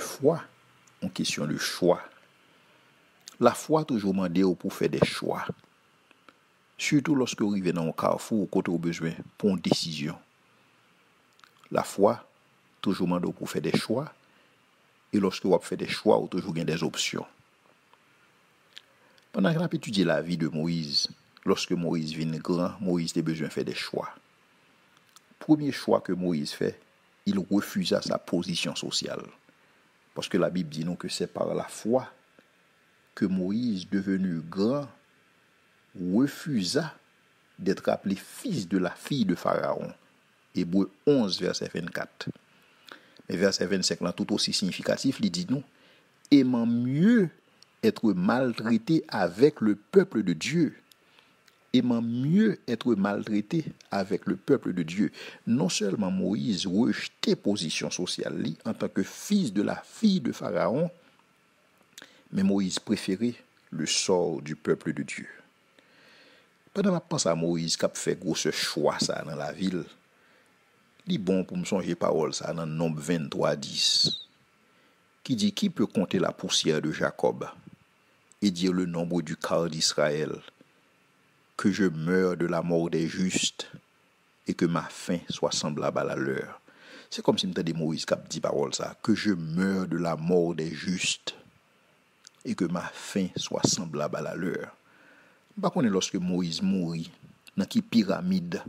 foi, en question de choix. La foi toujours demandé pour faire des choix. Surtout lorsque vous arrivez dans un carrefour, quand vous avez besoin pour une décision. La foi toujours demandé pour faire des choix. Et lorsque vous faites des choix, vous toujours des options. Pendant qu'on a étudié la vie de Moïse, lorsque Moïse vient grand, Moïse a besoin de faire des choix. Premier choix que Moïse fait, il refusa sa position sociale. Parce que la Bible dit nous que c'est par la foi que Moïse, devenu grand, refusa d'être appelé fils de la fille de Pharaon. Hébreux 11, verset 24. Mais verset 25, là, tout aussi significatif, il dit nous, aimant mieux être maltraité avec le peuple de Dieu. Aimant mieux être maltraité avec le peuple de Dieu. Non seulement Moïse rejetait position sociale en tant que fils de la fille de Pharaon, mais Moïse préférait le sort du peuple de Dieu. Pendant que je pense à Moïse qui a fait gros ce choix ça dans la ville, il est bon pour me songer parole ça dans Nombre 23, 10, qui dit qui peut compter la poussière de Jacob et dire le nombre du quart d'Israël, que je meure de la mort des justes et que ma fin soit semblable à la leur. C'est comme si m'entendais Moïse qui a dit parole ça, que je meure de la mort des justes et que ma fin soit semblable à la leur. Par contre, lorsque Moïse mourit dans qui pyramide,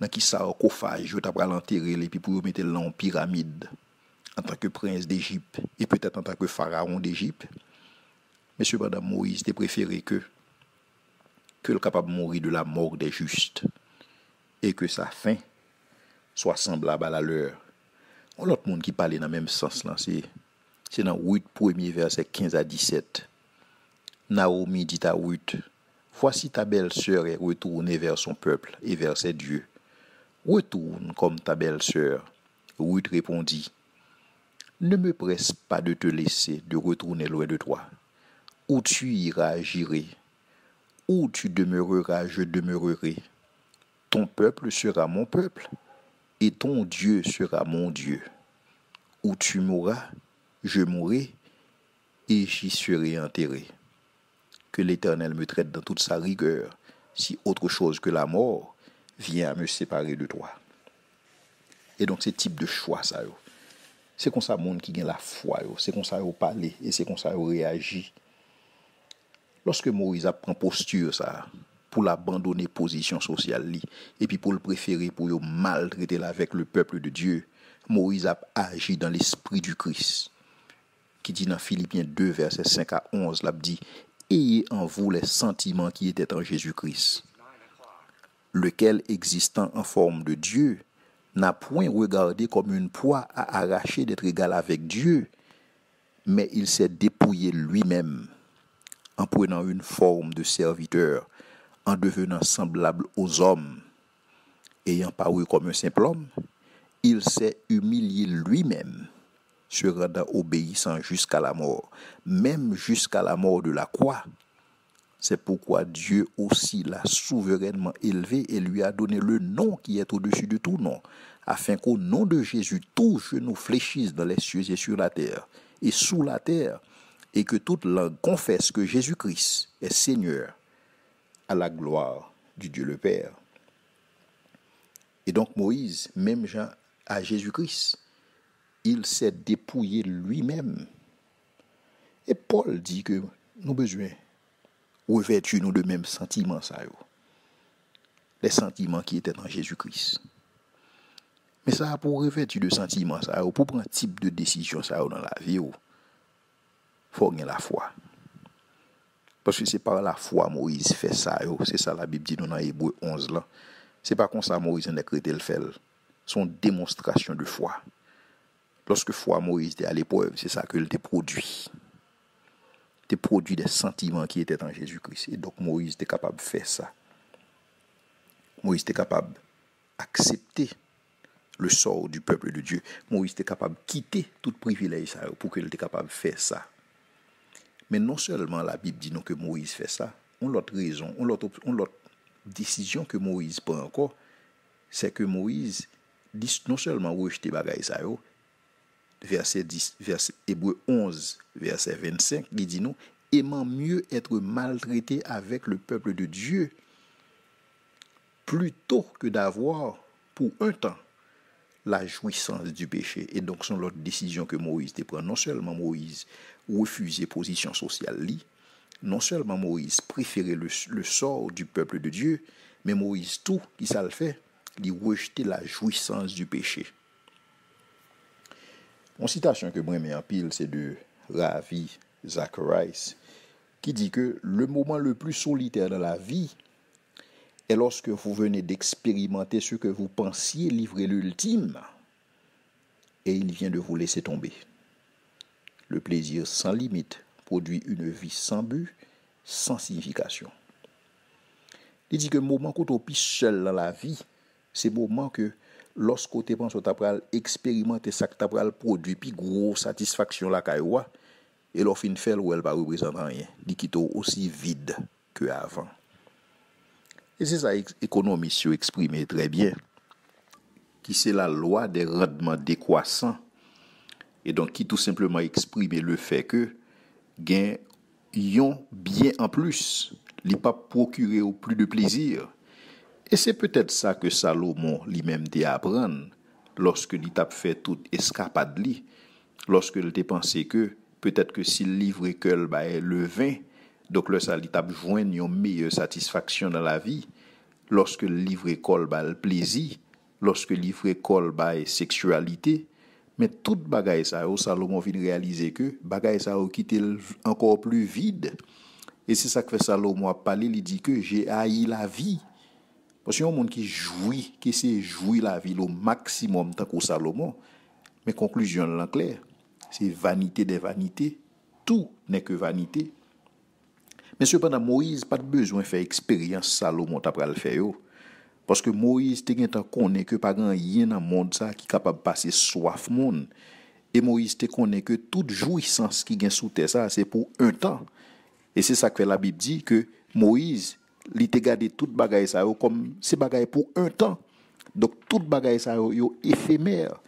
dans qui sarcophage, je t'apprends l'enterrer et puis pour mettre là en pyramide en tant que prince d'Égypte et peut-être en tant que pharaon d'Égypte. Mais cependant, Moïse était préféré que le capable de mourir de la mort des justes et que sa fin soit semblable à la leur. L'autre monde qui parlait dans le même sens là, c'est dans Ruth 1er verset 15 à 17. Naomi dit à Ruth, voici ta belle-sœur est retournée vers son peuple et vers ses dieux. Retourne comme ta belle-sœur. Ruth répondit, ne me presse pas de te laisser, de retourner loin de toi. Où tu iras, j'irai. Où tu demeureras, je demeurerai. Ton peuple sera mon peuple, et ton Dieu sera mon Dieu. Où tu mourras, je mourrai, et j'y serai enterré. Que l'Éternel me traite dans toute sa rigueur, si autre chose que la mort vient à me séparer de toi. Et donc, c'est type de choix, ça. C'est comme ça, monde qui gagne la foi, c'est comme ça, parle, et c'est comme ça, réagit. Lorsque Moïse a pris posture, ça, pour l'abandonner position sociale, et puis pour le préférer, pour le maltraiter avec le peuple de Dieu, Moïse a agi dans l'esprit du Christ, qui dit dans Philippiens 2, versets 5 à 11, là, dit, ayez en vous les sentiments qui étaient en Jésus-Christ, lequel, existant en forme de Dieu, n'a point regardé comme une proie à arracher d'être égal avec Dieu, mais il s'est dépouillé lui-même, en prenant une forme de serviteur, en devenant semblable aux hommes, ayant paru comme un simple homme, il s'est humilié lui-même, se rendant obéissant jusqu'à la mort, même jusqu'à la mort de la croix. C'est pourquoi Dieu aussi l'a souverainement élevé et lui a donné le nom qui est au-dessus de tout nom, afin qu'au nom de Jésus, tout genou fléchisse dans les cieux et sur la terre, et sous la terre, et que toute langue confesse que Jésus-Christ est Seigneur, à la gloire du Dieu le Père. Et donc Moïse, même Jean à Jésus-Christ, il s'est dépouillé lui-même. Et Paul dit que nous avons besoin revêtir nous de mêmes sentiments, ça, les sentiments qui étaient en Jésus-Christ. Mais ça, pour revêtir de sentiments, ça, pour prendre un type de décision ça, dans la vie, il faut gagner la foi. Parce que c'est par la foi Moïse fait ça. C'est ça la Bible dit dans Hébreux 11 là. C'est pas comme ça Moïse n'a créé le fait. Son démonstration de foi. Lorsque foi Moïse était à l'épreuve, c'est ça qu'il te produit. Il te produit des sentiments qui étaient en Jésus-Christ. Et donc Moïse était capable de faire ça. Moïse était capable d'accepter le sort du peuple de Dieu. Moïse était capable de quitter tout privilège pour qu'il était capable de faire ça. Mais non seulement la Bible dit non que Moïse fait ça, on l'autre raison, on l'autre décision que Moïse prend encore, c'est que Moïse dit non seulement rejeter bagaille ça, verset 10, Hébreu 11, verset 25, il dit nous, aimant mieux être maltraité avec le peuple de Dieu plutôt que d'avoir pour un temps la jouissance du péché. Et donc, c'est l'autre décision que Moïse te prend. Non seulement Moïse refusait position sociale, non seulement Moïse préférait le sort du peuple de Dieu, mais Moïse, tout qui ça le fait, il rejetait la jouissance du péché. Une citation que moi j'aime en pile, c'est de Ravi Zacharias, qui dit que le moment le plus solitaire dans la vie est lorsque vous venez d'expérimenter ce que vous pensiez livrer l'ultime et il vient de vous laisser tomber. Le plaisir sans limite produit une vie sans but, sans signification. Il dit que le moment qu'on est plus seul dans la vie, c'est le moment que lorsque tu penses que tu as expérimenté ça que tu as produit, puis gros satisfaction la cailloua, et l'offre une fait où elle va représenter rien, dit qu'il est aussi vide que avant. Et c'est ça économistes exprimé très bien, qui c'est la loi des rendements décroissants, et donc qui tout simplement exprime le fait que gain yon bien en plus, li pas procurer au plus de plaisir. Et c'est peut-être ça que Salomon lui-même t'a apprendre lorsque il t'a fait toute escapade li, lorsque il t'a pensé que peut-être que s'il livrait que le vin, donc le ça il t'a joindre une meilleure satisfaction dans la vie, lorsque le livre col le plaisir, lorsque le livre col sexualité, mais toute bagaille ça Salomon vient réaliser que bagaille ça quitté encore plus vide. Et c'est ça que fait Salomon a parlé, il dit que j'ai haï la vie. Parce qu'il y a un monde qui jouit, qui sait jouir la vie au maximum tant que Salomon. Mais conclusion là claire, c'est vanité des vanités, tout n'est que vanité. Mais cependant Moïse pas de besoin de faire expérience Salomon t'a pral faire yo. Parce que Moïse te gen tan connaît que pas grand rien dans monde ça qui capable passer soif monde. Et Moïse te connaît que toute jouissance qui gagne sous terre ça c'est pour un temps. Et c'est ça que la Bible dit que Moïse li te gardé toute bagaille ça comme c'est bagaille pour un temps. Donc toute bagaille ça yo éphémère.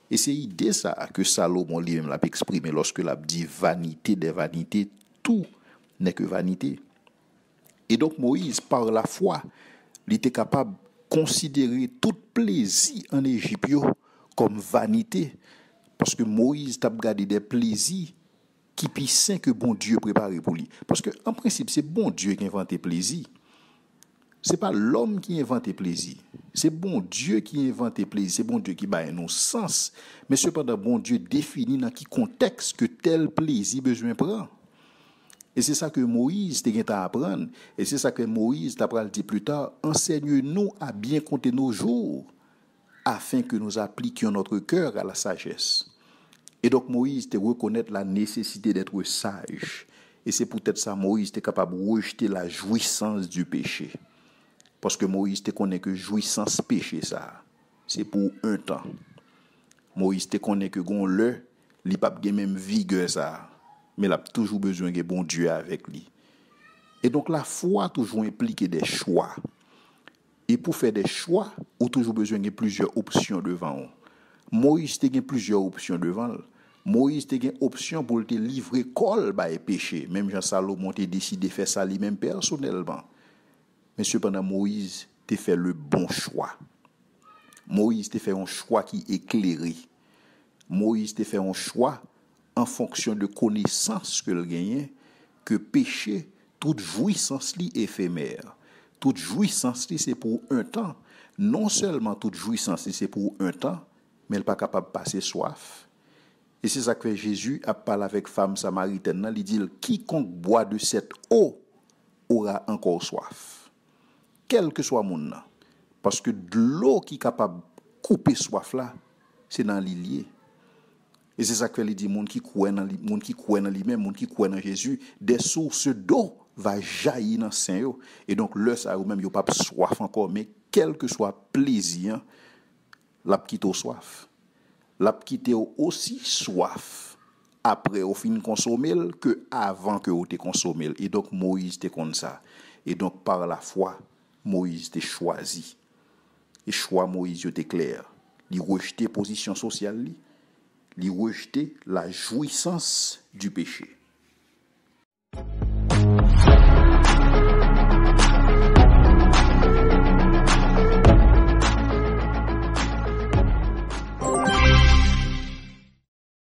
Et c'est idée ça que Salomon lui-même l'a exprimé lorsque l'a dit vanité des vanités, tout n'est que vanité. Et donc Moïse par la foi, il était capable de considérer tout plaisir en Égypte comme vanité parce que Moïse t'a gardé des plaisirs qui plus saint que bon Dieu préparé pour lui. Parce que en principe, c'est bon Dieu qui invente le plaisir. C'est pas l'homme qui invente le plaisir. C'est bon Dieu qui invente le plaisir. C'est bon Dieu qui bat nos sens. Mais cependant, bon Dieu définit dans quel contexte que tel plaisir besoin prend. Et c'est ça que Moïse t'a à apprendre. Et c'est ça que Moïse t'a dit plus tard. Enseigne-nous à bien compter nos jours afin que nous appliquions notre cœur à la sagesse. Et donc Moïse te reconnaître la nécessité d'être sage. Et c'est peut-être ça Moïse était capable de rejeter la jouissance du péché. Parce que Moïse te connaît que jouissance péché ça, c'est pour un temps. Moïse te connaît que gon le, li pa gen même vigueur ça, mais il a toujours besoin de bon Dieu avec lui. Et donc la foi toujours implique des choix. Et pour faire des choix, on a toujours besoin de plusieurs options devant. Moïse te gen plusieurs options devant. Moïse te gen option pour te livrer col by péché. Même Jean Salomon te décidé de faire ça lui-même personnellement. Mais cependant Moïse te fait le bon choix. Moïse te fait un choix qui est éclairé. Moïse te fait un choix en fonction de connaissance que le gagne, que péché, toute jouissance li éphémère. Toute jouissance li c'est pour un temps. Non seulement toute jouissance li c'est pour un temps, mais elle n'est pas capable de passer soif. Et c'est ça que Jésus a parlé avec femme samaritaine. Il dit, quiconque boit de cette eau aura encore soif. Quel que soit mon nom. Parce que de l'eau qui est capable de couper soif là, c'est dans l'ilier. Et c'est ça que il dit, monde qui croit dans lui-même, monde qui croit dans Jésus, des sources d'eau va jaillir dans sein yo. Et donc le ça ou même yo pas soif encore, mais quel que soit plaisir, l'a quitté soif. L'a quitté aussi soif après au fin consommer que avant que ou te consommer. Et donc Moïse te comme ça. Et donc par la foi, Moïse te choisi. Et choix Moïse était clair. Il rejetait position sociale li. il rejetait la jouissance du péché.